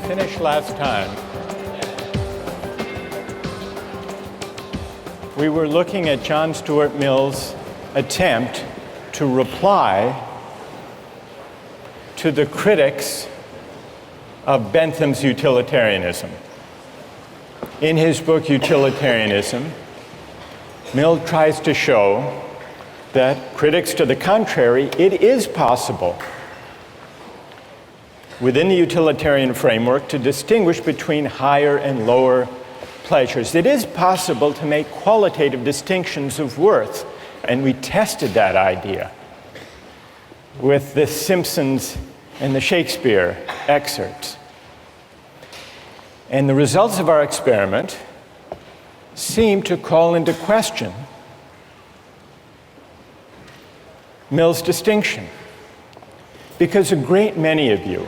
finished last time, we were looking at John Stuart Mill's attempt to reply to the critics of Bentham's utilitarianism. In his book, Utilitarianism, Mill tries to show that critics to the contrary, it is possible within the utilitarian framework to distinguish between higher and lower pleasures. It is possible to make qualitative distinctions of worth, and we tested that idea with the Simpsons and the Shakespeare excerpts. And the results of our experiment seem to call into question Mill's distinction, because a great many of you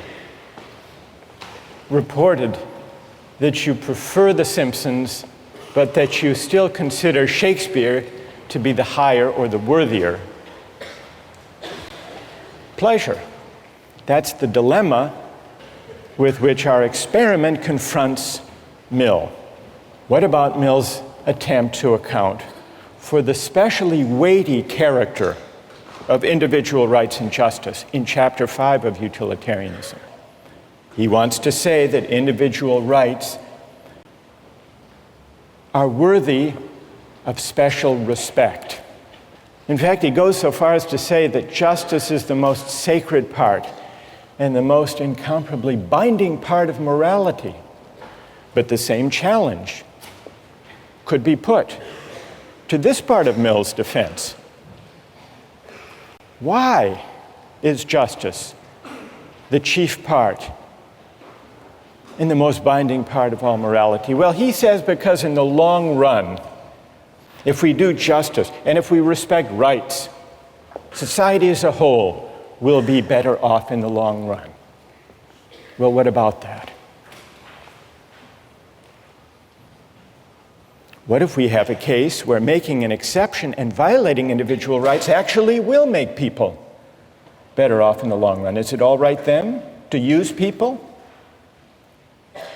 reported that you prefer the Simpsons, but that you still consider Shakespeare to be the higher or the worthier pleasure. That's the dilemma with which our experiment confronts Mill. What about Mill's attempt to account for the specially weighty character of individual rights and justice in Chapter 5 of Utilitarianism? He wants to say that individual rights are worthy of special respect. In fact, he goes so far as to say that justice is the most sacred part and the most incomparably binding part of morality. But the same challenge could be put to this part of Mill's defense. Why is justice the chief part and the most binding part of all morality? Well, he says because in the long run, if we do justice and if we respect rights, society as a whole will be better off in the long run. Well, what about that? What if we have a case where making an exception and violating individual rights actually will make people better off in the long run? Is it all right then to use people?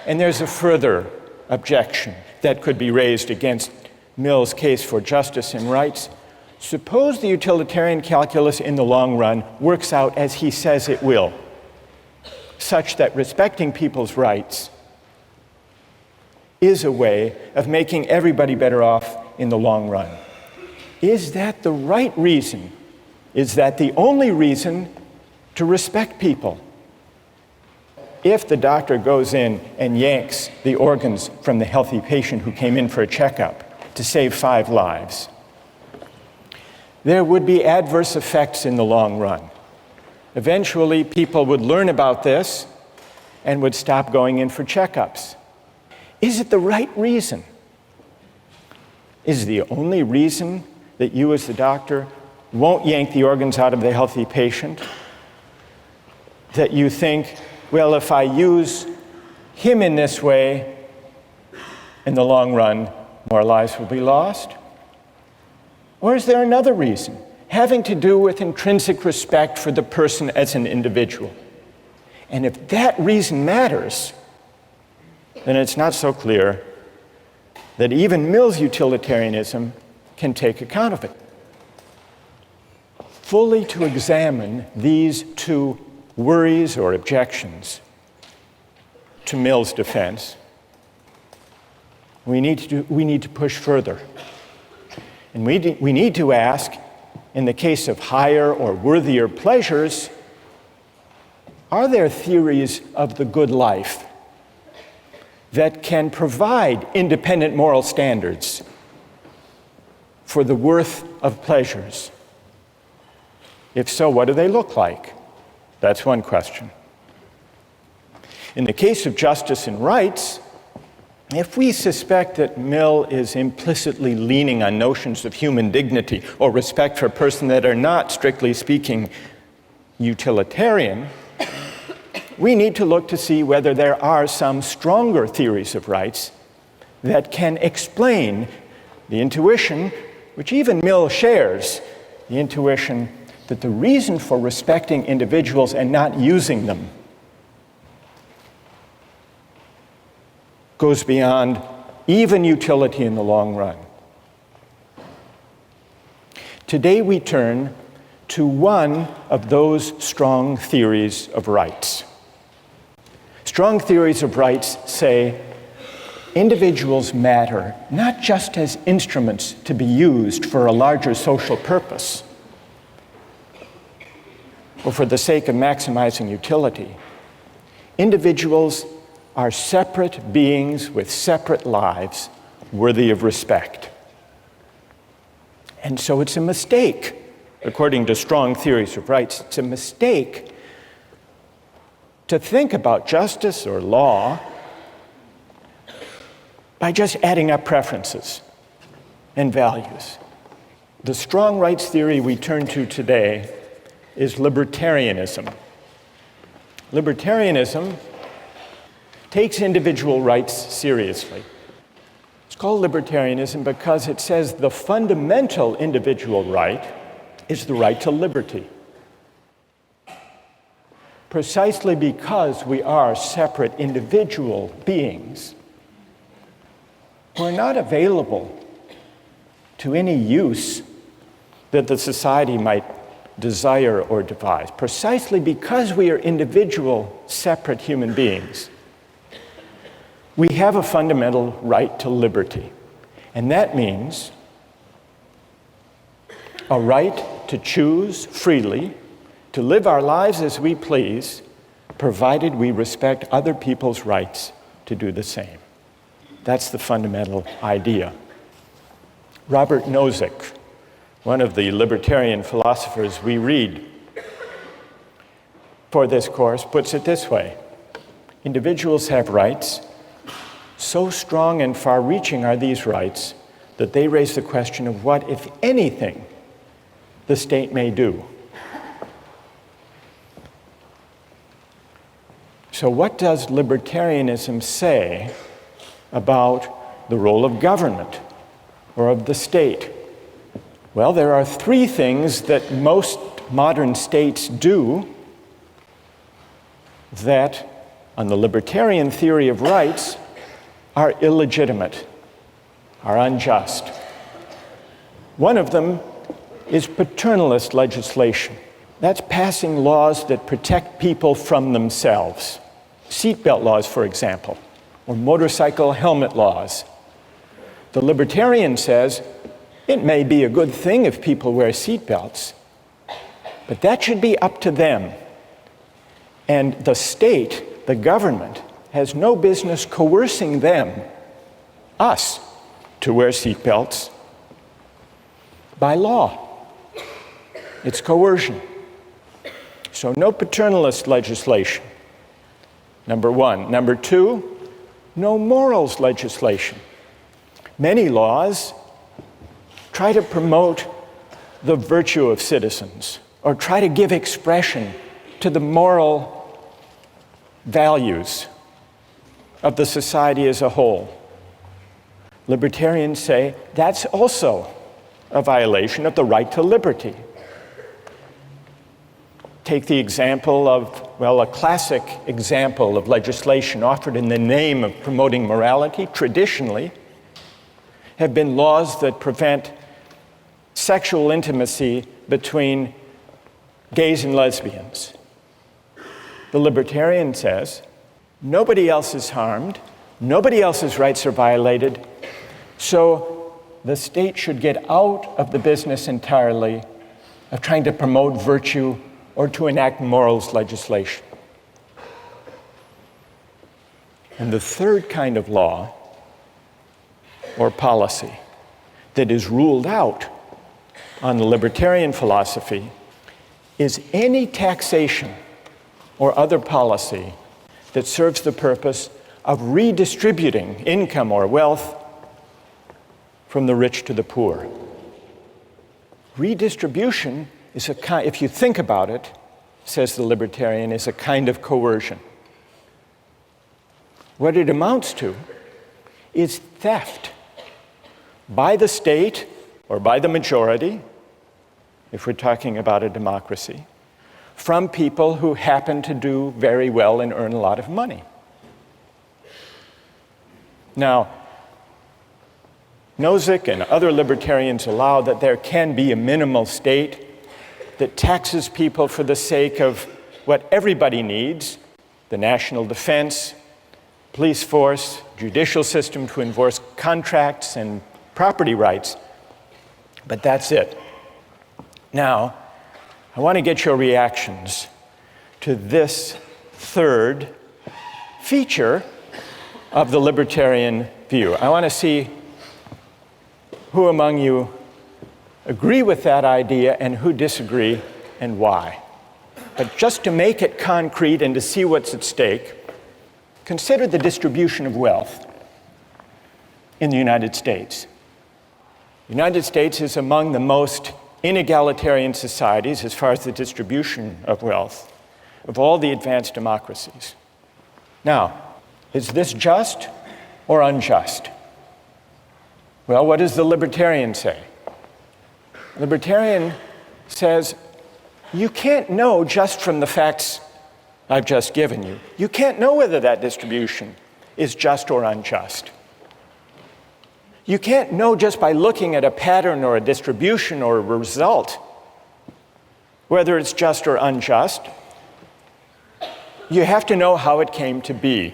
And there's a further objection that could be raised against Mill's case for justice and rights. Suppose the utilitarian calculus in the long run works out as he says it will, such that respecting people's rights is a way of making everybody better off in the long run. Is that the right reason? Is that the only reason to respect people? If the doctor goes in and yanks the organs from the healthy patient who came in for a checkup to save 5 lives, there would be adverse effects in the long run. Eventually, people would learn about this and would stop going in for checkups. Is it the right reason? Is the only reason that you as the doctor won't yank the organs out of the healthy patient that you think, well, if I use him in this way, in the long run, more lives will be lost? Or is there another reason, having to do with intrinsic respect for the person as an individual? And if that reason matters, then it's not so clear that even Mill's utilitarianism can take account of it. Fully to examine these two worries or objections to Mill's defense, we need to push further. And we need to ask, in the case of higher or worthier pleasures, are there theories of the good life that can provide independent moral standards for the worth of pleasures? If so, what do they look like? That's one question. In the case of justice and rights, if we suspect that Mill is implicitly leaning on notions of human dignity or respect for a person that are not, strictly speaking, utilitarian, we need to look to see whether there are some stronger theories of rights that can explain the intuition, which even Mill shares, the intuition that the reason for respecting individuals and not using them goes beyond even utility in the long run. Today we turn to one of those strong theories of rights. Strong theories of rights say individuals matter not just as instruments to be used for a larger social purpose or for the sake of maximizing utility. Individuals are separate beings with separate lives worthy of respect. And so it's a mistake, according to strong theories of rights, it's a mistake to think about justice or law by just adding up preferences and values. The strong rights theory we turn to today is libertarianism. Libertarianism takes individual rights seriously. It's called libertarianism because it says the fundamental individual right is the right to liberty. Precisely because we are separate individual beings, we're not available to any use that the society might desire or devise. Precisely because we are individual, separate human beings, we have a fundamental right to liberty. And that means a right to choose freely, to live our lives as we please, provided we respect other people's rights to do the same. That's the fundamental idea. Robert Nozick, one of the libertarian philosophers we read for this course, puts it this way: individuals have rights. So strong and far-reaching are these rights that they raise the question of what, if anything, the state may do. So what does libertarianism say about the role of government or of the state? Well, there are three things that most modern states do that, on the libertarian theory of rights, are illegitimate, are unjust. One of them is paternalist legislation. That's passing laws that protect people from themselves. Seatbelt laws, for example, or motorcycle helmet laws. The libertarian says it may be a good thing if people wear seatbelts, but that should be up to them. And the state, the government, has no business coercing them, us, to wear seatbelts by law. It's coercion. So no paternalist legislation, number one. Number two, no morals legislation. Many laws try to promote the virtue of citizens or try to give expression to the moral values of the society as a whole. Libertarians say that's also a violation of the right to liberty. Take the example of, well, a classic example of legislation offered in the name of promoting morality, traditionally, have been laws that prevent sexual intimacy between gays and lesbians. The libertarian says, nobody else is harmed, nobody else's rights are violated, so the state should get out of the business entirely of trying to promote virtue or to enact morals legislation. And the third kind of law or policy that is ruled out on the libertarian philosophy is any taxation or other policy that serves the purpose of redistributing income or wealth from the rich to the poor. Redistribution is a kind, if you think about it, says the libertarian, is a kind of coercion. What it amounts to is theft by the state or by the majority, if we're talking about a democracy, from people who happen to do very well and earn a lot of money. Now, Nozick and other libertarians allow that there can be a minimal state that taxes people for the sake of what everybody needs: the national defense, police force, judicial system to enforce contracts and property rights. But that's it. Now, I want to get your reactions to this third feature of the libertarian view. I want to see who among you agree with that idea and who disagree and why. But just to make it concrete and to see what's at stake, consider the distribution of wealth in the United States. The United States is among the most inegalitarian societies as far as the distribution of wealth of all the advanced democracies. Now, is this just or unjust? Well, what does the libertarian say? Libertarian says, you can't know just from the facts I've just given you. You can't know whether that distribution is just or unjust. You can't know just by looking at a pattern or a distribution or a result whether it's just or unjust. You have to know how it came to be.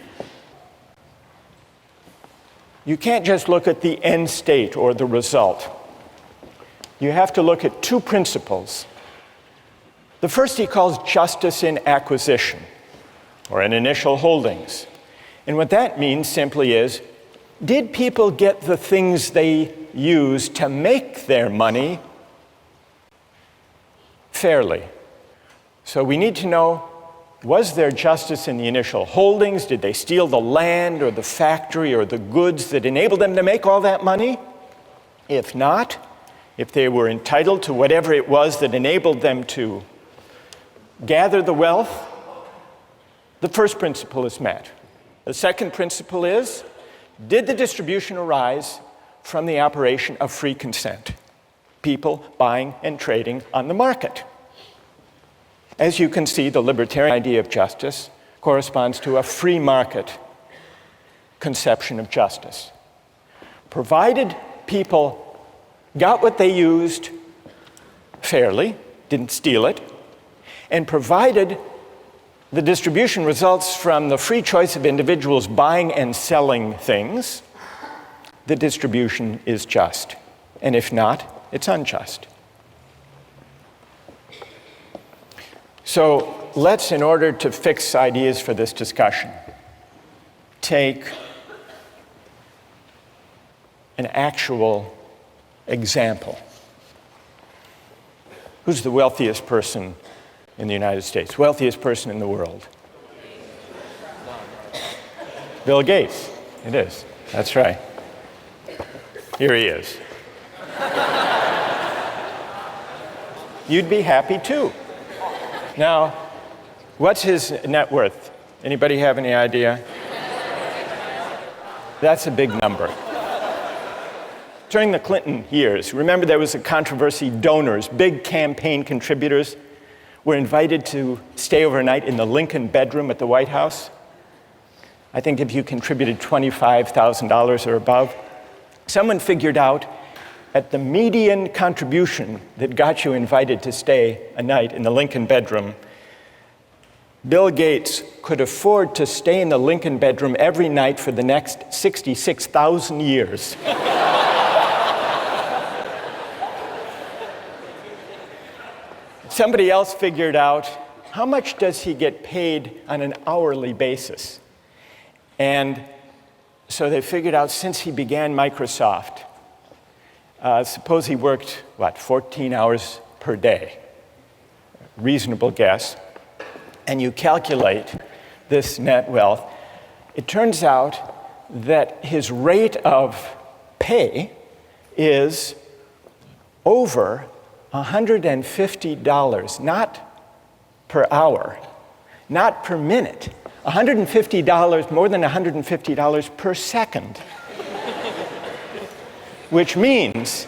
You can't just look at the end state or the result. You have to look at two principles. The first he calls justice in acquisition, or in initial holdings. And what that means simply is, did people get the things they used to make their money fairly? So we need to know, was there justice in the initial holdings? Did they steal the land or the factory or the goods that enabled them to make all that money? If not, if they were entitled to whatever it was that enabled them to gather the wealth, the first principle is met. The second principle is, did the distribution arise from the operation of free consent? People buying and trading on the market. As you can see, the libertarian idea of justice corresponds to a free market conception of justice. Provided people got what they used fairly, didn't steal it, and provided the distribution results from the free choice of individuals buying and selling things, the distribution is just. And if not, it's unjust. So let's, in order to fix ideas for this discussion, take an actual example. Who's the wealthiest person in the United States? Wealthiest person in the world? Bill Gates. It is. That's right. Here he is. You'd be happy too. Now, what's his net worth? Anybody have any idea? That's a big number. During the Clinton years, remember there was a controversy. Donors, big campaign contributors, were invited to stay overnight in the Lincoln bedroom at the White House. I think if you contributed $25,000 or above, someone figured out at the median contribution that got you invited to stay a night in the Lincoln bedroom, Bill Gates could afford to stay in the Lincoln bedroom every night for the next 66,000 years. Somebody else figured out, how much does he get paid on an hourly basis? And so they figured out, since he began Microsoft, suppose he worked, 14 hours per day. Reasonable guess. And you calculate this net wealth. It turns out that his rate of pay is over $150, not per hour, not per minute. $150, more than $150 per second. Which means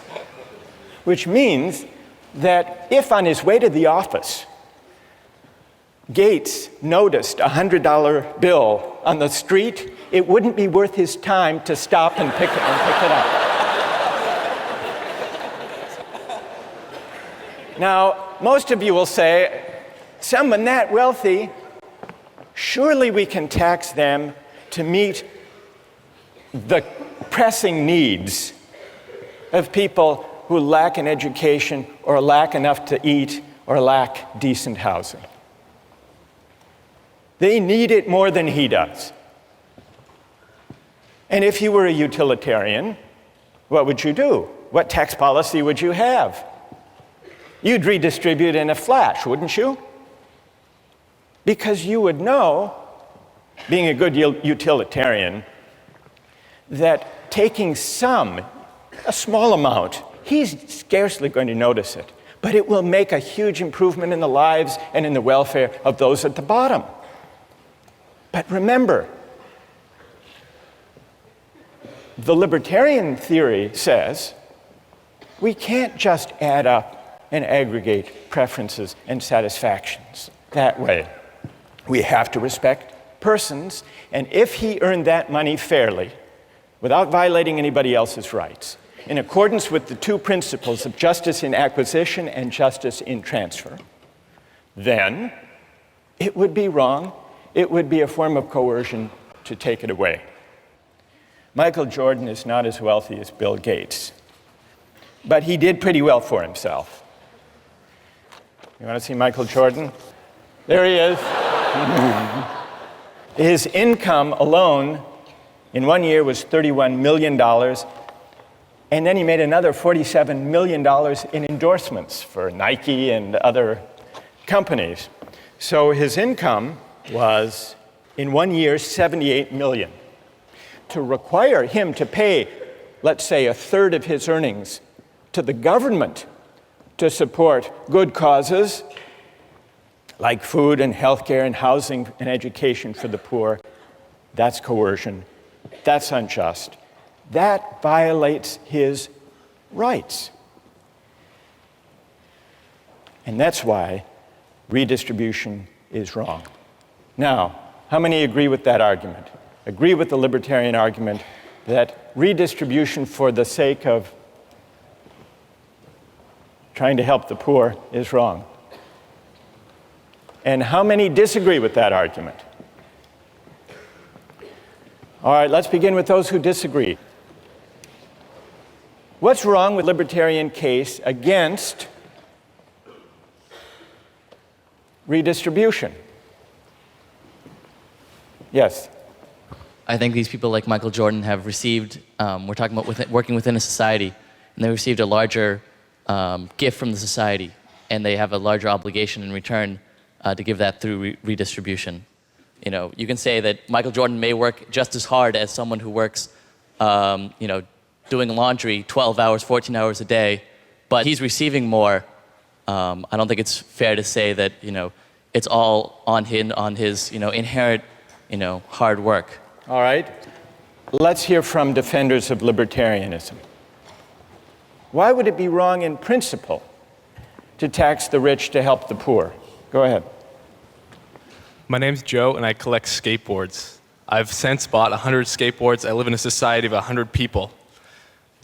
that if on his way to the office, Gates noticed a $100 bill on the street, it wouldn't be worth his time to stop and pick it up. Now, most of you will say, someone that wealthy, surely we can tax them to meet the pressing needs of people who lack an education or lack enough to eat or lack decent housing. They need it more than he does. And if you were a utilitarian, what would you do? What tax policy would you have? You'd redistribute in a flash, wouldn't you? Because you would know, being a good utilitarian, that taking a small amount, he's scarcely going to notice it, but it will make a huge improvement in the lives and in the welfare of those at the bottom. But remember, the libertarian theory says we can't just add up and aggregate preferences and satisfactions that way. We have to respect persons, and if he earned that money fairly, without violating anybody else's rights, in accordance with the two principles of justice in acquisition and justice in transfer, then it would be wrong, it would be a form of coercion to take it away. Michael Jordan is not as wealthy as Bill Gates, but he did pretty well for himself. You want to see Michael Jordan? There he is. His income alone in 1 year was $31 million, and then he made another $47 million in endorsements for Nike and other companies. So his income was, in 1 year, $78 million. To require him to pay, let's say, a third of his earnings to the government to support good causes like food and healthcare and housing and education for the poor, that's coercion. That's unjust. That violates his rights. And that's why redistribution is wrong. Now, how many agree with that argument? Agree with the libertarian argument that redistribution for the sake of trying to help the poor is wrong? And how many disagree with that argument? All right, let's begin with those who disagree. What's wrong with the libertarian case against redistribution? Yes? I think these people like Michael Jordan have received, we're talking about working within a society, and they received a larger gift from the society, and they have a larger obligation in return to give that through redistribution. You know, you can say that Michael Jordan may work just as hard as someone who works, doing laundry 12 hours, 14 hours a day, but he's receiving more. I don't think it's fair to say that, it's all on his, inherent, hard work. All right. Let's hear from defenders of libertarianism. Why would it be wrong in principle to tax the rich to help the poor? Go ahead. My name's Joe, and I collect skateboards. I've since bought 100 skateboards. I live in a society of 100 people.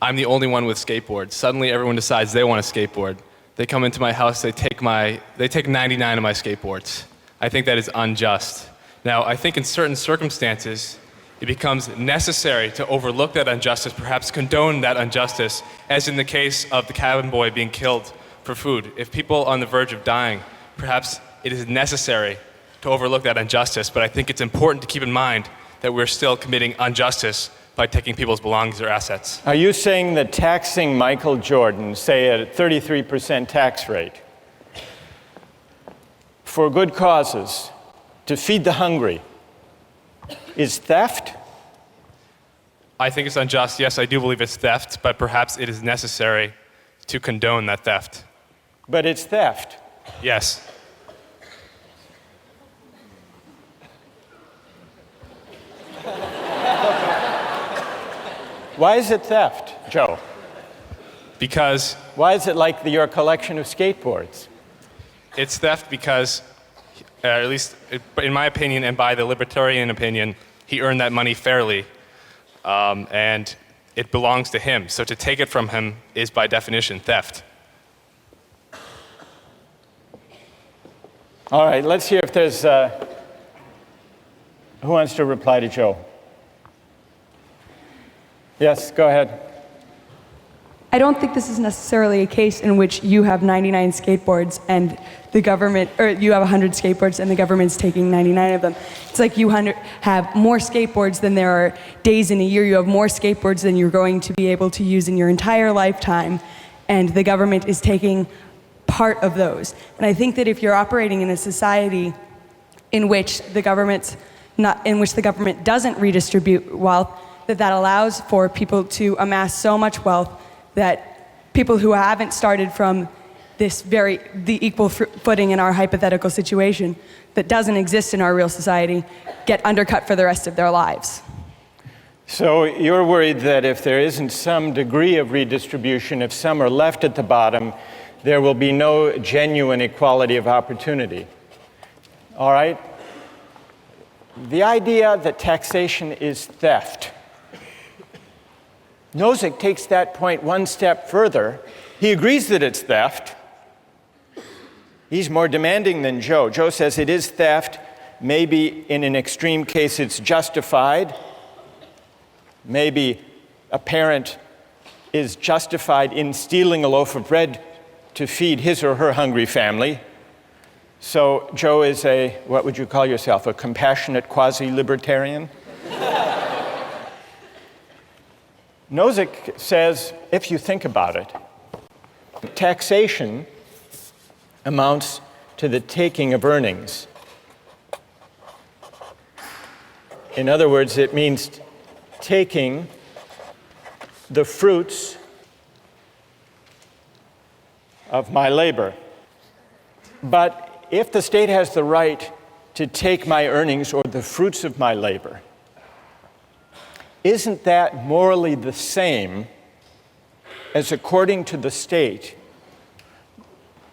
I'm the only one with skateboards. Suddenly, everyone decides they want a skateboard. They come into my house, they take 99 of my skateboards. I think that is unjust. Now, I think in certain circumstances, it becomes necessary to overlook that injustice, perhaps condone that injustice, as in the case of the cabin boy being killed for food. If people are on the verge of dying, perhaps it is necessary to overlook that injustice, but I think it's important to keep in mind that we're still committing injustice by taking people's belongings or assets. Are you saying that taxing Michael Jordan, say at a 33% tax rate, for good causes, to feed the hungry, is theft? I think it's unjust. Yes, I do believe it's theft, but perhaps it is necessary to condone that theft. But it's theft. Yes. Why is it theft, Joe? Because... Why is it like your collection of skateboards? It's theft because, at least in my opinion and by the libertarian opinion, He earned that money fairly, and it belongs to him. So to take it from him is by definition theft. All right, let's hear if there's, who wants to reply to Joe? Yes, go ahead. I don't think this is necessarily a case in which you have 99 skateboards and the government, or you have 100 skateboards and the government's taking 99 of them. It's like you have more skateboards than there are days in a year. You have more skateboards than you're going to be able to use in your entire lifetime, and the government is taking part of those. And I think that if you're operating in a society in which the government doesn't redistribute wealth, that allows for people to amass so much wealth that people who haven't started from the equal footing in our hypothetical situation that doesn't exist in our real society get undercut for the rest of their lives. So you're worried that if there isn't some degree of redistribution, if some are left at the bottom, there will be no genuine equality of opportunity. All right? The idea that taxation is theft. Nozick takes that point one step further. He agrees that it's theft. He's more demanding than Joe. Joe says it is theft. Maybe in an extreme case it's justified. Maybe a parent is justified in stealing a loaf of bread to feed his or her hungry family. So Joe is what would you call yourself, a compassionate quasi-libertarian? Nozick says, if you think about it, taxation amounts to the taking of earnings. In other words, it means taking the fruits of my labor. But if the state has the right to take my earnings or the fruits of my labor, isn't that morally the same as, according to the state,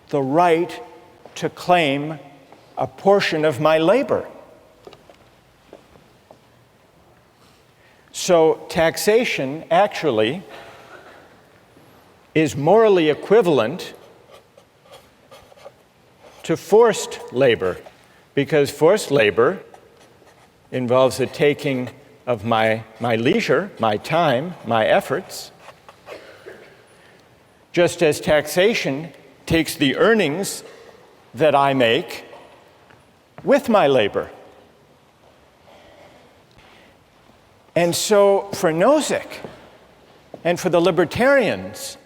the right to claim a portion of my labor? So taxation actually is morally equivalent to forced labor, because forced labor involves the taking of my leisure, my time, my efforts, just as taxation takes the earnings that I make with my labor. And so for Nozick and for the libertarians,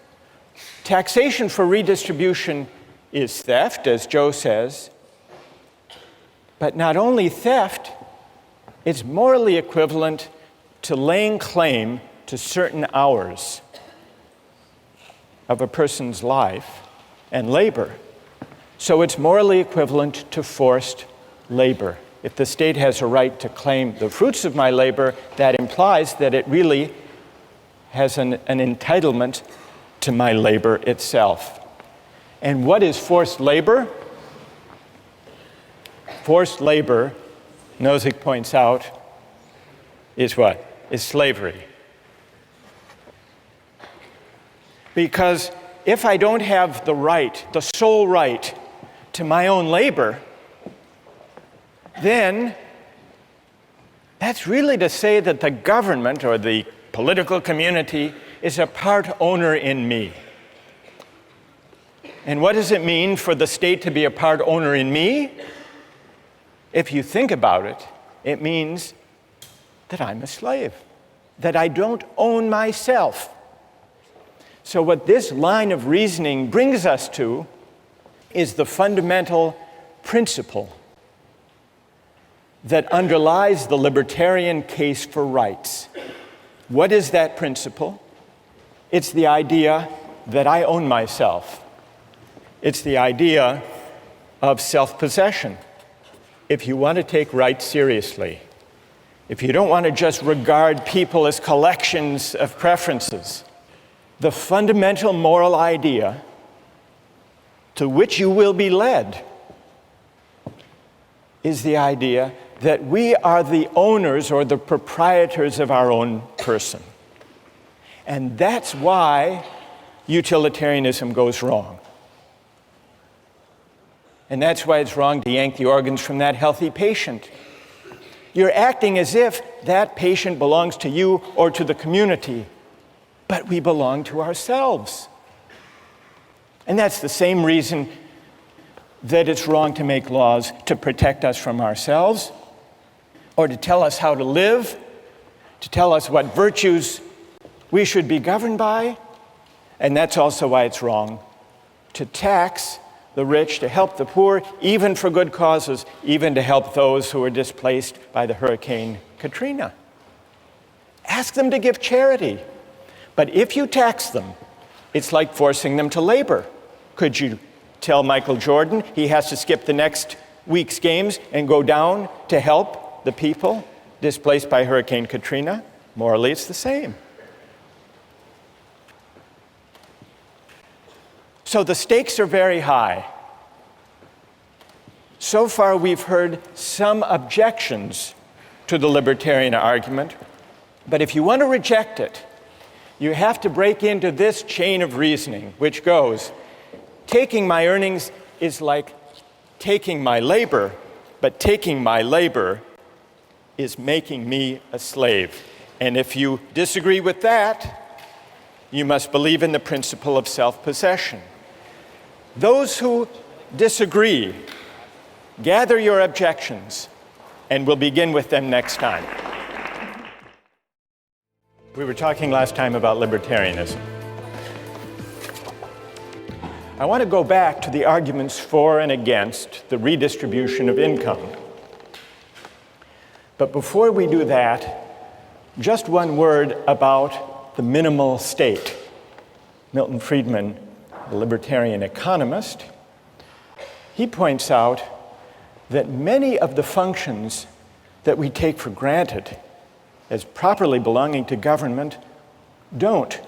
taxation for redistribution is theft, as Joe says, but not only theft, it's morally equivalent to laying claim to certain hours of a person's life and labor. So it's morally equivalent to forced labor. If the state has a right to claim the fruits of my labor, that implies that it really has an entitlement to my labor itself. And what is forced labor? Forced labor, Nozick points out, is what? Is slavery. Because if I don't have the right, the sole right to my own labor, then that's really to say that the government or the political community is a part owner in me. And what does it mean for the state to be a part owner in me? If you think about it, it means that I'm a slave, that I don't own myself. So what this line of reasoning brings us to is the fundamental principle that underlies the libertarian case for rights. What is that principle? It's the idea that I own myself. It's the idea of self-possession. If you want to take rights seriously, if you don't want to just regard people as collections of preferences, the fundamental moral idea to which you will be led is the idea that we are the owners or the proprietors of our own person. And that's why utilitarianism goes wrong. And that's why it's wrong to yank the organs from that healthy patient. You're acting as if that patient belongs to you or to the community, but we belong to ourselves. And that's the same reason that it's wrong to make laws to protect us from ourselves, or to tell us how to live, to tell us what virtues we should be governed by. And that's also why it's wrong to tax the rich, to help the poor, even for good causes, even to help those who were displaced by the Hurricane Katrina. Ask them to give charity. But if you tax them, it's like forcing them to labor. Could you tell Michael Jordan he has to skip the next week's games and go down to help the people displaced by Hurricane Katrina? Morally, it's the same. So the stakes are very high. So far, we've heard some objections to the libertarian argument, but if you want to reject it, you have to break into this chain of reasoning, which goes, taking my earnings is like taking my labor, but taking my labor is making me a slave. And if you disagree with that, you must believe in the principle of self-possession. Those who disagree, gather your objections, and we'll begin with them next time. We were talking last time about libertarianism. I want to go back to the arguments for and against the redistribution of income. But before we do that, just one word about the minimal state. Milton Friedman, a libertarian economist, he points out that many of the functions that we take for granted as properly belonging to government don't.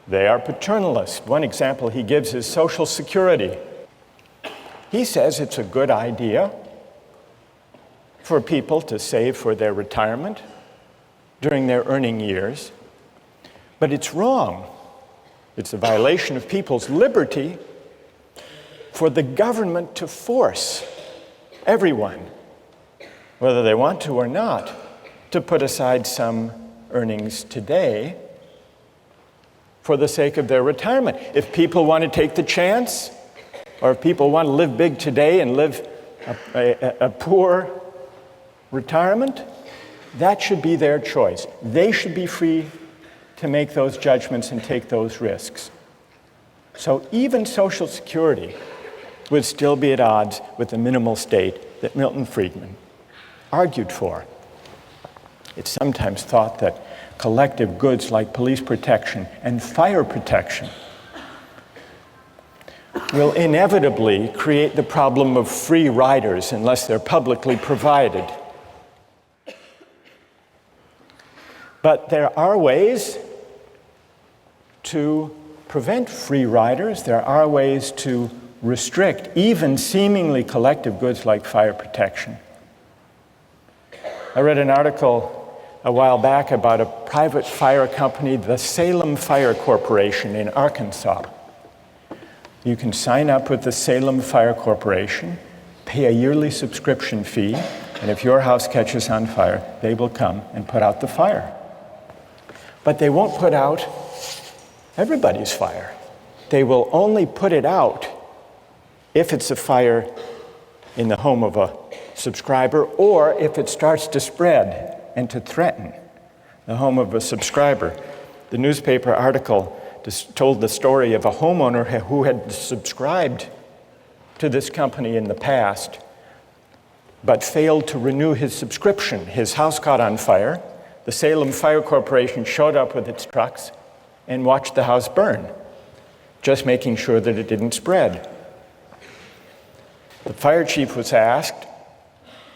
They are paternalist. One example he gives is Social Security. He says it's a good idea for people to save for their retirement during their earning years, but it's wrong. It's a violation of people's liberty for the government to force everyone, whether they want to or not, to put aside some earnings today for the sake of their retirement. If people want to take the chance, or if people want to live big today and live a poor retirement, that should be their choice. They should be free to make those judgments and take those risks. So even Social Security would still be at odds with the minimal state that Milton Friedman argued for. It's sometimes thought that collective goods like police protection and fire protection will inevitably create the problem of free riders unless they're publicly provided. But there are ways to prevent free riders. There are ways to restrict even seemingly collective goods like fire protection. I read an article a while back about a private fire company, the Salem Fire Corporation in Arkansas. You can sign up with the Salem Fire Corporation, pay a yearly subscription fee, and if your house catches on fire, they will come and put out the fire. But they won't put out everybody's fire. They will only put it out if it's a fire in the home of a subscriber, or if it starts to spread and to threaten the home of a subscriber. The newspaper article told the story of a homeowner who had subscribed to this company in the past, but failed to renew his subscription. His house caught on fire. The Salem Fire Corporation showed up with its trucks and watched the house burn, just making sure that it didn't spread. The fire chief was asked,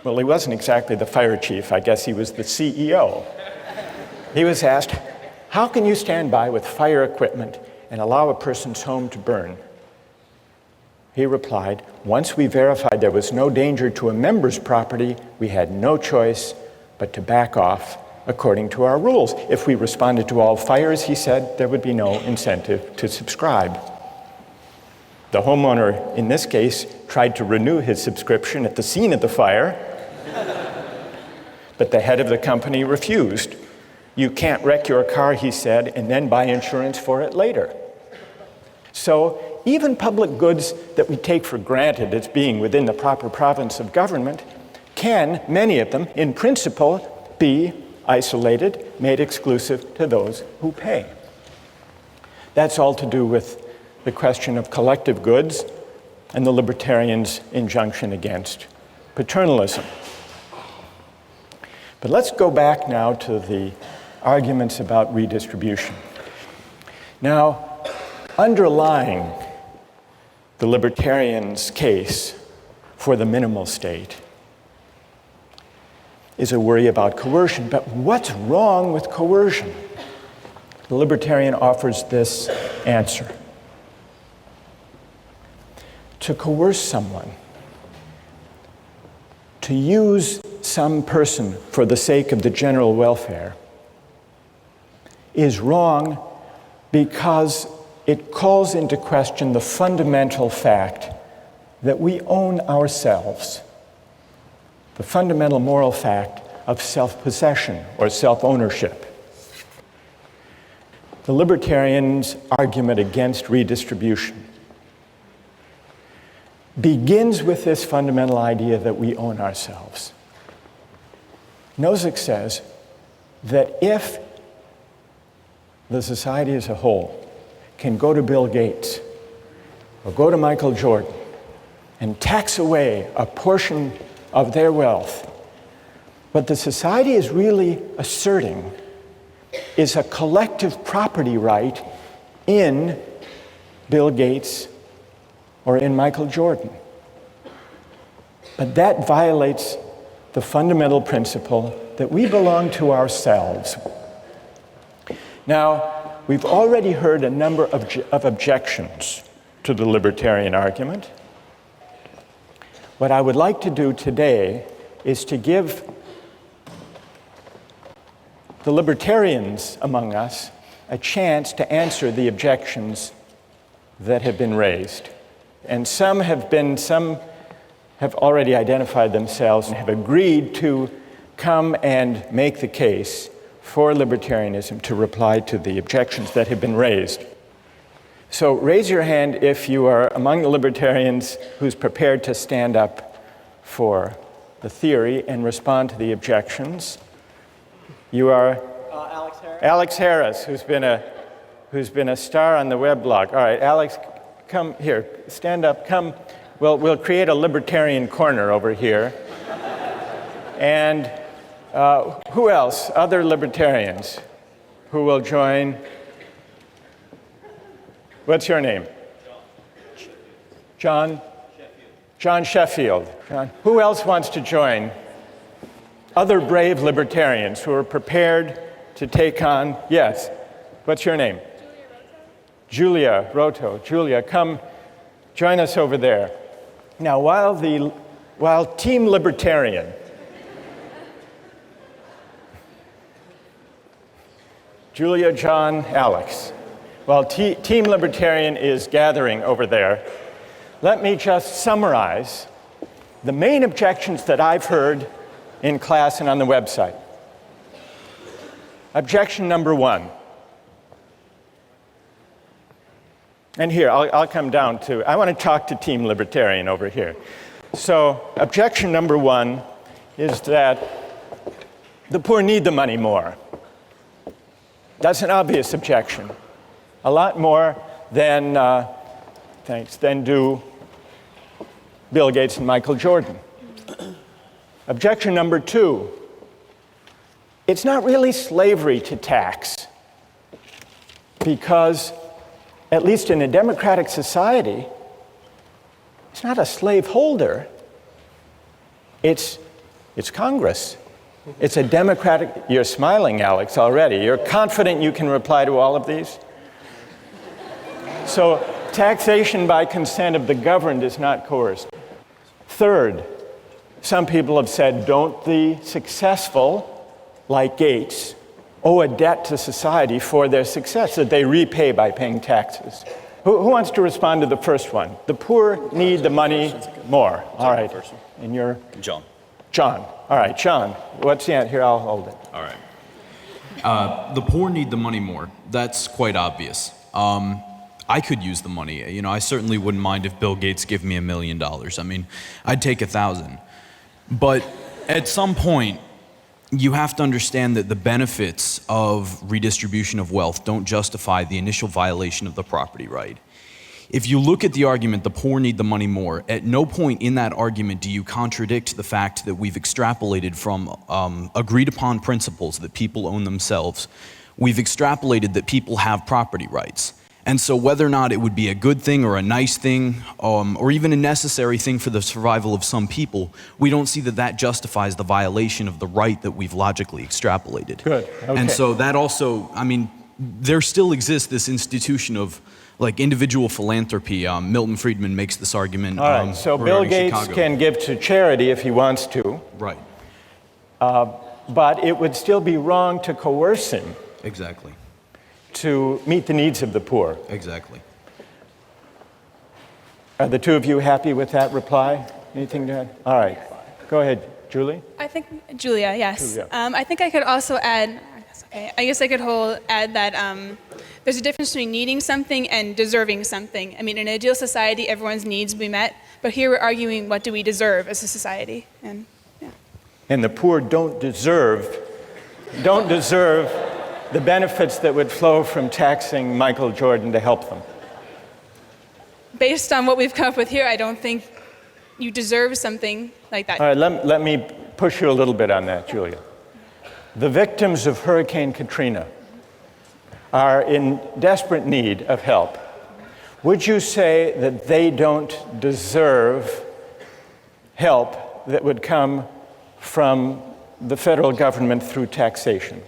well, he wasn't exactly the fire chief, I guess he was the CEO. He was asked, how can you stand by with fire equipment and allow a person's home to burn? He replied, "Once we verified there was no danger to a member's property, we had no choice but to back off according to our rules. If we responded to all fires," he said, "there would be no incentive to subscribe." The homeowner, in this case, tried to renew his subscription at the scene of the fire, but the head of the company refused. "You can't wreck your car," he said, "and then buy insurance for it later." So even public goods that we take for granted as being within the proper province of government can, many of them, in principle, be isolated, made exclusive to those who pay. That's all to do with the question of collective goods and the libertarians' injunction against paternalism. But let's go back now to the arguments about redistribution. Now, underlying the libertarians' case for the minimal state is a worry about coercion. But what's wrong with coercion? The libertarian offers this answer. To coerce someone, to use some person for the sake of the general welfare, is wrong because it calls into question the fundamental fact that we own ourselves, the fundamental moral fact of self-possession or self-ownership. The libertarians' argument against redistribution begins with this fundamental idea that we own ourselves. Nozick says that if the society as a whole can go to Bill Gates or go to Michael Jordan and tax away a portion of their wealth, what the society is really asserting is a collective property right in Bill Gates or in Michael Jordan. But that violates the fundamental principle that we belong to ourselves. Now, we've already heard a number of objections to the libertarian argument. What I would like to do today is to give the libertarians among us a chance to answer the objections that have been raised. And some have already identified themselves and have agreed to come and make the case for libertarianism to reply to the objections that have been raised. So raise your hand if you are among the libertarians who's prepared to stand up for the theory and respond to the objections. You are Alex Harris. Alex Harris, who's been a star on the weblog. All right, Alex, come here, stand up, come. We'll create a libertarian corner over here. And who else? Other libertarians who will join? What's your name? John? John Sheffield. John. Who else wants to join? Other brave libertarians who are prepared to take on, yes. What's your name? Julia Roto. Julia, come join us over there. Now, while Team Libertarian Julia, John, Alex, while Team Libertarian is gathering over there, let me just summarize the main objections that I've heard in class and on the website. Objection number one. And here, I'll come down to, I want to talk to Team Libertarian over here. So, objection number one is that the poor need the money more. That's an obvious objection. A lot more than do Bill Gates and Michael Jordan. Objection number two, it's not really slavery to tax, because at least in a democratic society, it's not a slaveholder, it's Congress. It's a democratic, you're smiling, Alex, already. You're confident you can reply to all of these? So taxation by consent of the governed is not coerced. Third, some people have said, don't the successful, like Gates, owe a debt to society for their success that they repay by paying taxes? Who wants to respond to the first one? The poor need the money more. All right. And you're? John. John. All right, John. What's the answer? Here, I'll hold it. All right. The poor need the money more. That's quite obvious. I could use the money. You know, I certainly wouldn't mind if Bill Gates gave me $1 million. I mean, I'd take 1,000. But at some point, you have to understand that the benefits of redistribution of wealth don't justify the initial violation of the property right. If you look at the argument, the poor need the money more, at no point in that argument do you contradict the fact that we've extrapolated from agreed upon principles that people own themselves. We've extrapolated that people have property rights. And so whether or not it would be a good thing or a nice thing, or even a necessary thing for the survival of some people, we don't see that that justifies the violation of the right that we've logically extrapolated. Good, okay. And so that also, I mean, there still exists this institution of like individual philanthropy. Milton Friedman makes this argument. All right, so Bill Gates Chicago. can give to charity if he wants to. Right. But it would still be wrong to coerce him Exactly. to meet the needs of the poor. Exactly. Are the two of you happy with that reply? Anything to add? All right. Go ahead, Julie. I think, Julia, yes. Julia. I think I could also add, I guess I could add that there's a difference between needing something and deserving something. I mean, in an ideal society, everyone's needs will be met, but here we're arguing what do we deserve as a society. And, yeah. And the poor don't deserve the benefits that would flow from taxing Michael Jordan to help them. Based on what we've come up with here, I don't think you deserve something like that. All right, let me push you a little bit on that, Julia. The victims of Hurricane Katrina are in desperate need of help. Would you say that they don't deserve help that would come from the federal government through taxation?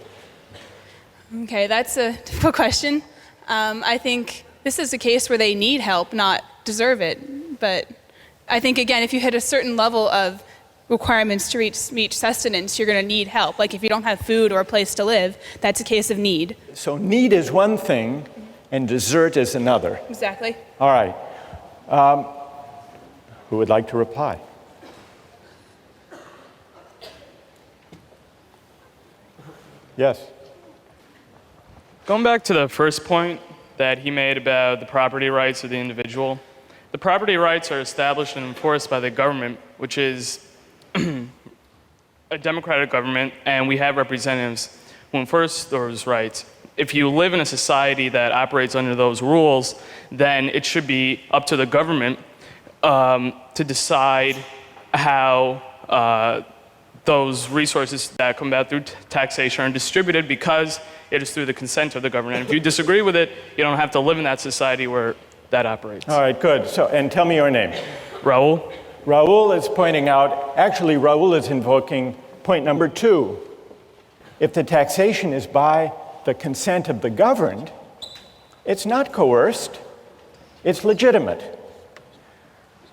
Okay, that's a difficult question. I think this is a case where they need help, not deserve it. But I think, again, if you hit a certain level of requirements to reach sustenance, you're going to need help. Like if you don't have food or a place to live, that's a case of need. So need is one thing, and desert is another. Exactly. All right. Who would like to reply? Yes. Going back to the first point that he made about the property rights of the individual, the property rights are established and enforced by the government, which is a democratic government, and we have representatives who enforce those rights. If you live in a society that operates under those rules, then it should be up to the government to decide how those resources that come about through taxation are distributed, because it is through the consent of the government. And if you disagree with it, you don't have to live in that society where that operates. All right, good. So, and tell me your name. Raul? Raul is pointing out, actually Raul is invoking point number 2. If the taxation is by the consent of the governed, it's not coerced, it's legitimate.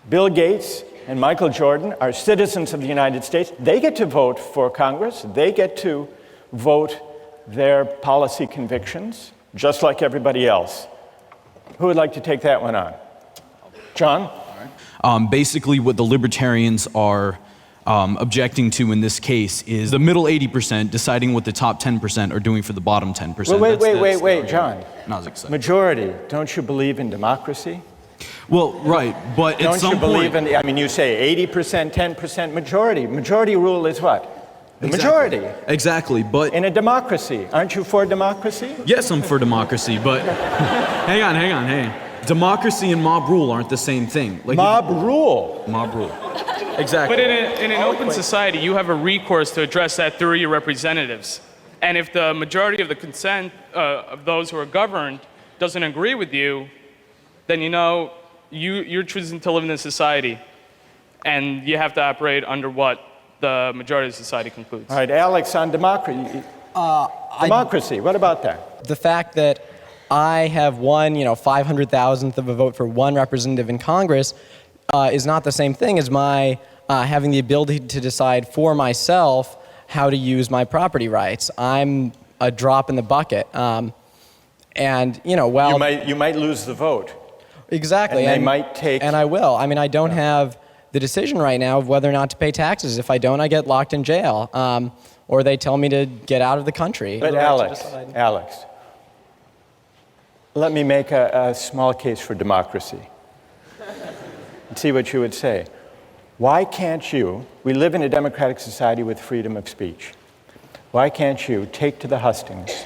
Bill Gates and Michael Jordan are citizens of the United States. They get to vote for Congress. They get to vote their policy convictions, just like everybody else. Who would like to take that one on? John? Basically, what the libertarians are objecting to in this case is the middle 80% deciding what the top 10% are doing for the bottom 10%. Wait, John. Not as exciting. Majority. Don't you believe in democracy? Well, right, but at some point... Don't you believe in, I mean, you say 80%, 10% majority. Majority rule is what? The majority. Exactly, but... In a democracy. Aren't you for democracy? Yes, I'm for democracy, but... hang on. Democracy and mob rule aren't the same thing. Like mob rule? Mob rule. Exactly. But in an open society, you have a recourse to address that through your representatives. And if the majority of the consent of those who are governed doesn't agree with you, then you know you're choosing to live in this society. And you have to operate under what the majority of society concludes. All right, Alex, on democracy. Democracy, what about that? The fact that I have won, 500,000th of a vote for one representative in Congress is not the same thing as my having the ability to decide for myself how to use my property rights. I'm a drop in the bucket. And, You might lose the vote. Exactly. And they might take... And I will. I mean, I don't have the decision right now of whether or not to pay taxes. If I don't, I get locked in jail. Or they tell me to get out of the country. But Alex, let me make a small case for democracy and see what you would say. Why can't you, we live in a democratic society with freedom of speech. Why can't you take to the hustings,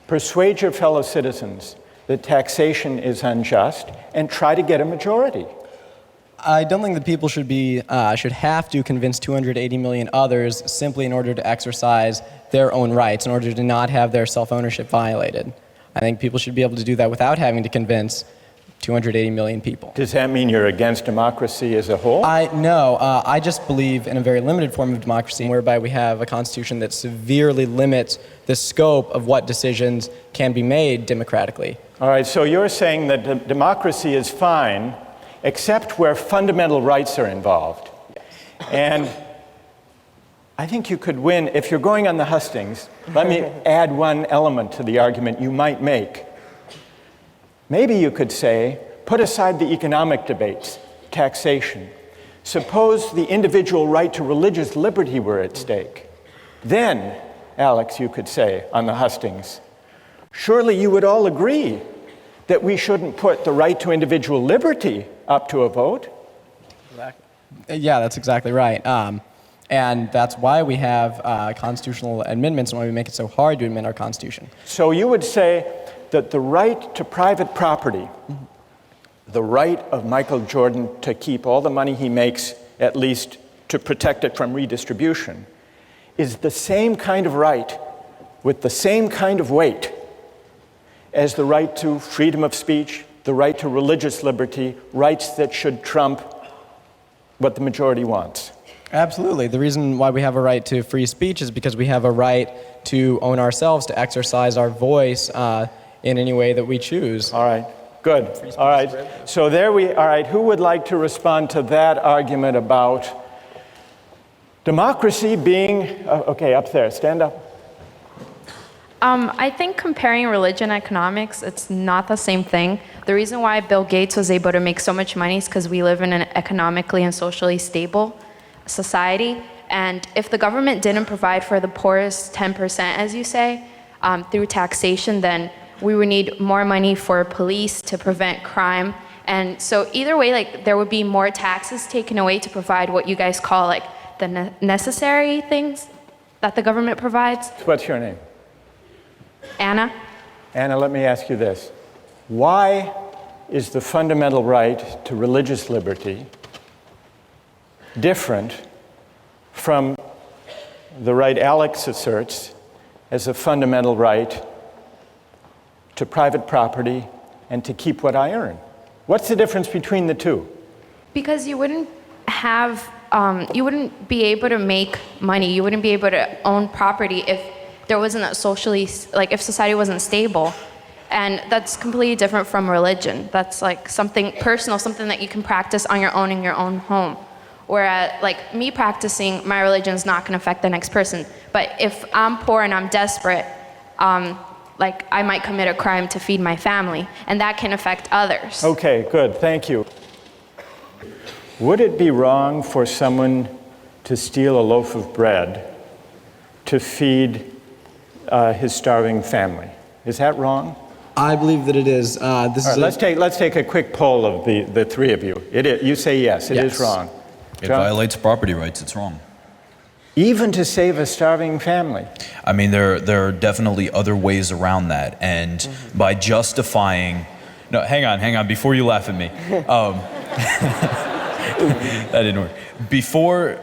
persuade your fellow citizens that taxation is unjust, and try to get a majority? I don't think that people should have to convince 280 million others simply in order to exercise their own rights, in order to not have their self-ownership violated. I think people should be able to do that without having to convince 280 million people. Does that mean you're against democracy as a whole? No, I just believe in a very limited form of democracy whereby we have a constitution that severely limits the scope of what decisions can be made democratically. All right, so you're saying that democracy is fine except where fundamental rights are involved. And I think you could win, if you're going on the hustings, let me add one element to the argument you might make. Maybe you could say, put aside the economic debates, taxation. Suppose the individual right to religious liberty were at stake. Then, Alex, you could say on the hustings, surely you would all agree that we shouldn't put the right to individual liberty up to a vote. Yeah, that's exactly right. And that's why we have constitutional amendments and why we make it so hard to amend our Constitution. So you would say that the right to private property, the right of Michael Jordan to keep all the money he makes, at least to protect it from redistribution, is the same kind of right with the same kind of weight as the right to freedom of speech, the right to religious liberty, rights that should trump what the majority wants. Absolutely. The reason why we have a right to free speech is because we have a right to own ourselves, to exercise our voice in any way that we choose. All right, good. All right, so all right, who would like to respond to that argument about democracy being, okay, up there, stand up. I think comparing religion and economics, it's not the same thing. The reason why Bill Gates was able to make so much money is because we live in an economically and socially stable society. And if the government didn't provide for the poorest 10%, as you say, through taxation, then we would need more money for police to prevent crime. And so either way, there would be more taxes taken away to provide what you guys call the necessary things that the government provides. What's your name? Anna? Anna, let me ask you this. Why is the fundamental right to religious liberty different from the right Alex asserts as a fundamental right to private property and to keep what I earn? What's the difference between the two? Because you wouldn't have, you wouldn't be able to make money, you wouldn't be able to own property if there wasn't a socially, if society wasn't stable. And that's completely different from religion. That's something personal, something that you can practice on your own in your own home. Whereas me practicing my religion is not gonna affect the next person. But if I'm poor and I'm desperate, I might commit a crime to feed my family, and that can affect others. Okay, good, thank you. Would it be wrong for someone to steal a loaf of bread to feed his starving family? Is that wrong? I believe that it is. Let's take a quick poll of the three of you. It is, you say yes, it is wrong. It John? violates property rights, it's wrong. Even to save a starving family? I mean, there are definitely other ways around that, and by justifying... No, hang on, before you laugh at me. That didn't work. Before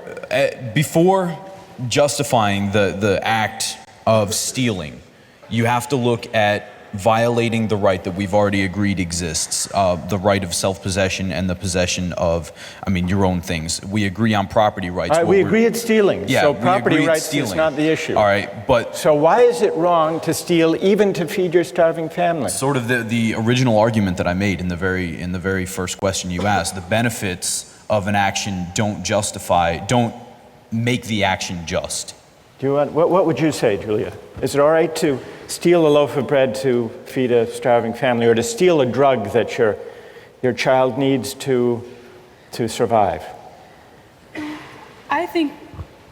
justifying the act of stealing, you have to look at violating the right that we've already agreed exists, the right of self-possession and the possession of, your own things. We agree on property rights. We agree it's stealing, Yeah, so we property agree it's rights stealing. is not the issue. All right, but So why is it wrong to steal even to feed your starving family? sort of the original argument that I made in the very first question you asked, the benefits of an action don't make the action just. Do you want, what would you say, Julia? Is it all right to steal a loaf of bread to feed a starving family, or to steal a drug that your child needs to survive? I think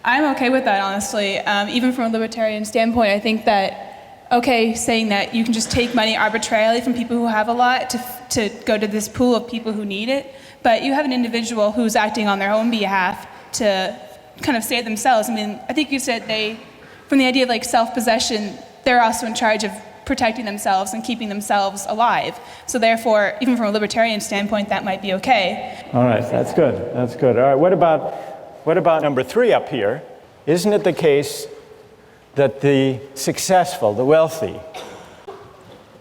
I'm okay with that, honestly. Even from a libertarian standpoint, I think that, okay, saying that you can just take money arbitrarily from people who have a lot to go to this pool of people who need it, but you have an individual who's acting on their own behalf to kind of save themselves. I think you said from the idea of like self-possession, they're also in charge of protecting themselves and keeping themselves alive. So therefore, even from a libertarian standpoint, that might be okay. All right, that's good. That's good. All right, what about number 3 up here? Isn't it the case that the successful, the wealthy,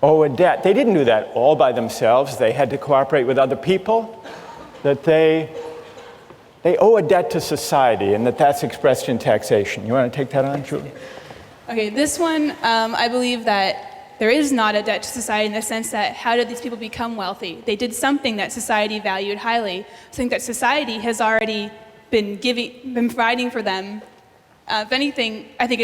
owe a debt? They didn't do that all by themselves. They had to cooperate with other people. That they owe a debt to society, and that's expressed in taxation. You want to take that on, Julie? Okay, this one, I believe that there is not a debt to society in the sense that how did these people become wealthy? They did something that society valued highly, something that society has already been providing for them. If anything, I think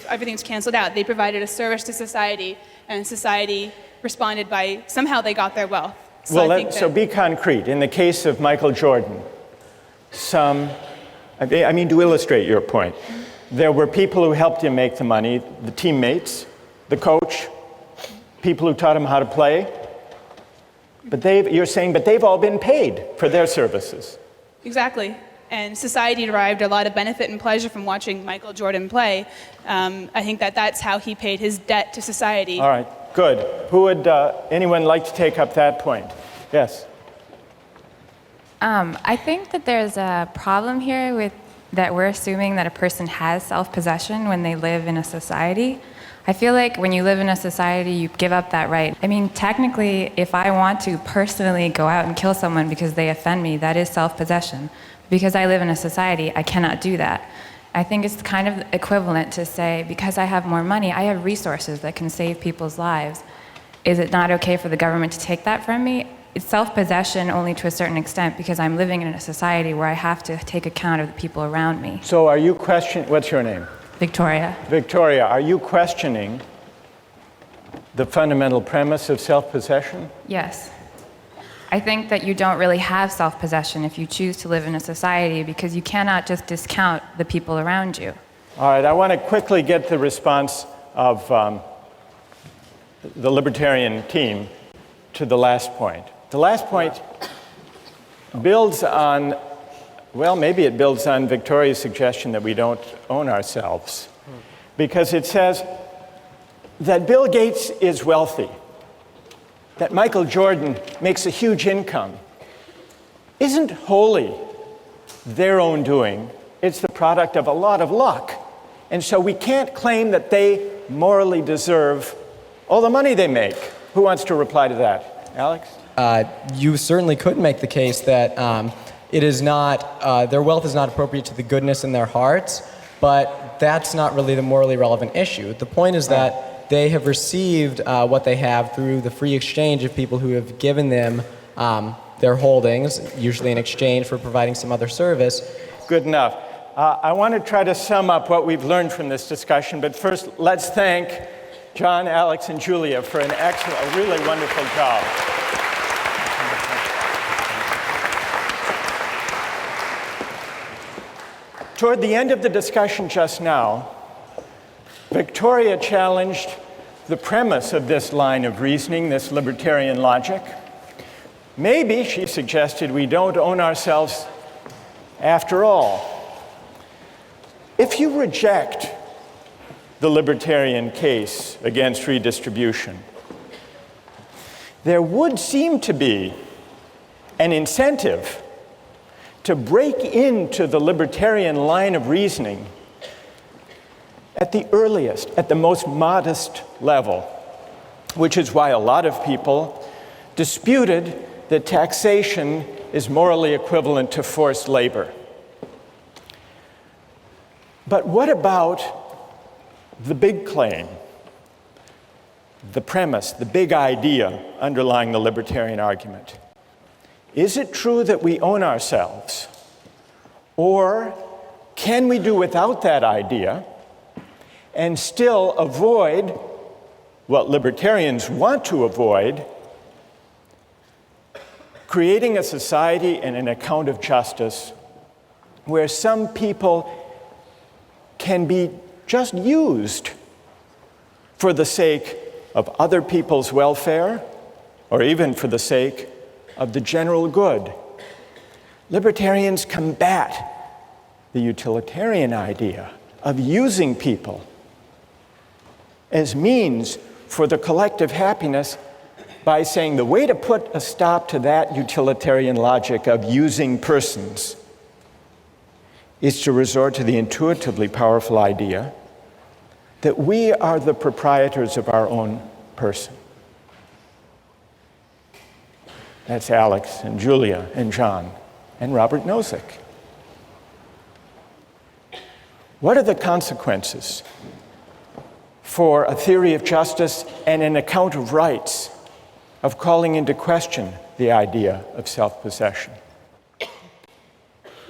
everything's canceled out. They provided a service to society, and society responded by somehow they got their wealth. So be concrete. In the case of Michael Jordan, to illustrate your point, there were people who helped him make the money, the teammates, the coach, people who taught him how to play. But you're saying they've all been paid for their services. Exactly. And society derived a lot of benefit and pleasure from watching Michael Jordan play. I think that's how he paid his debt to society. All right, good. Who would anyone like to take up that point? Yes. I think that there's a problem here with that we're assuming that a person has self-possession when they live in a society. I feel like when you live in a society, you give up that right. Technically, if I want to personally go out and kill someone because they offend me, that is self-possession. Because I live in a society, I cannot do that. I think it's kind of equivalent to say, because I have more money, I have resources that can save people's lives. Is it not okay for the government to take that from me? It's self-possession only to a certain extent because I'm living in a society where I have to take account of the people around me. So are you questioning, what's your name? Victoria. Victoria, are you questioning the fundamental premise of self-possession? Yes. I think that you don't really have self-possession if you choose to live in a society because you cannot just discount the people around you. All right, I want to quickly get the response of the libertarian team to the last point. The last point builds on, maybe it builds on Victoria's suggestion that we don't own ourselves. Because it says that Bill Gates is wealthy, that Michael Jordan makes a huge income, isn't wholly their own doing. It's the product of a lot of luck. And so we can't claim that they morally deserve all the money they make. Who wants to reply to that? Alex? You certainly could make the case that it is not, their wealth is not appropriate to the goodness in their hearts, but that's not really the morally relevant issue. The point is that they have received what they have through the free exchange of people who have given them their holdings, usually in exchange for providing some other service. Good enough. I want to try to sum up what we've learned from this discussion, but first let's thank John, Alex, and Julia for an excellent, a really wonderful job. Toward the end of the discussion just now, Victoria challenged the premise of this line of reasoning, this libertarian logic. Maybe, she suggested, we don't own ourselves after all. If you reject the libertarian case against redistribution, there would seem to be an incentive to break into the libertarian line of reasoning at the earliest, at the most modest level. which is why a lot of people disputed that taxation is morally equivalent to forced labor. But what about the big claim, the premise, the big idea underlying the libertarian argument? Is it true that we own ourselves? Or can we do without that idea and still avoid what libertarians want to avoid, creating a society and an account of justice where some people can be just used for the sake of other people's welfare or even for the sake of the general good? Libertarians combat the utilitarian idea of using people as means for the collective happiness by saying the way to put a stop to that utilitarian logic of using persons is to resort to the intuitively powerful idea that we are the proprietors of our own person. That's Alex and Julia and John and Robert Nozick. What are the consequences for a theory of justice and an account of rights of calling into question the idea of self-possession?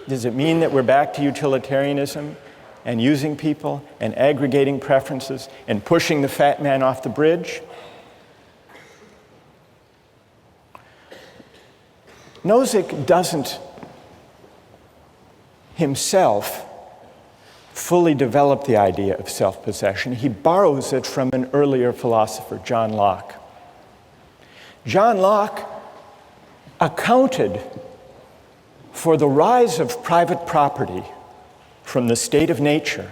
Does it mean that we're back to utilitarianism and using people and aggregating preferences and pushing the fat man off the bridge? Nozick doesn't himself fully develop the idea of self-possession. He borrows it from an earlier philosopher, John Locke. John Locke accounted for the rise of private property from the state of nature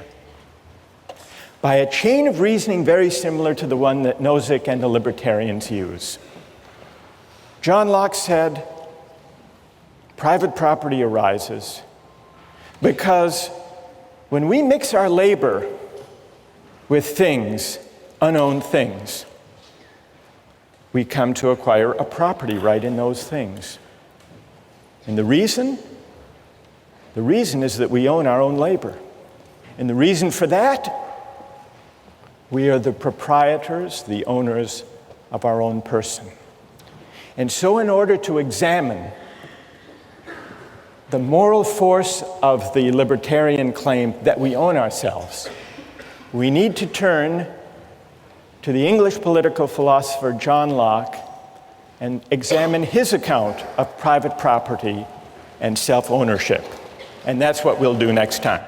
by a chain of reasoning very similar to the one that Nozick and the libertarians use. John Locke said, private property arises because when we mix our labor with things, unowned things, we come to acquire a property right in those things. And the reason is that we own our own labor. And the reason for that, we are the proprietors, the owners of our own person. And so in order to examine the moral force of the libertarian claim that we own ourselves, we need to turn to the English political philosopher John Locke and examine his account of private property and self-ownership. And that's what we'll do next time.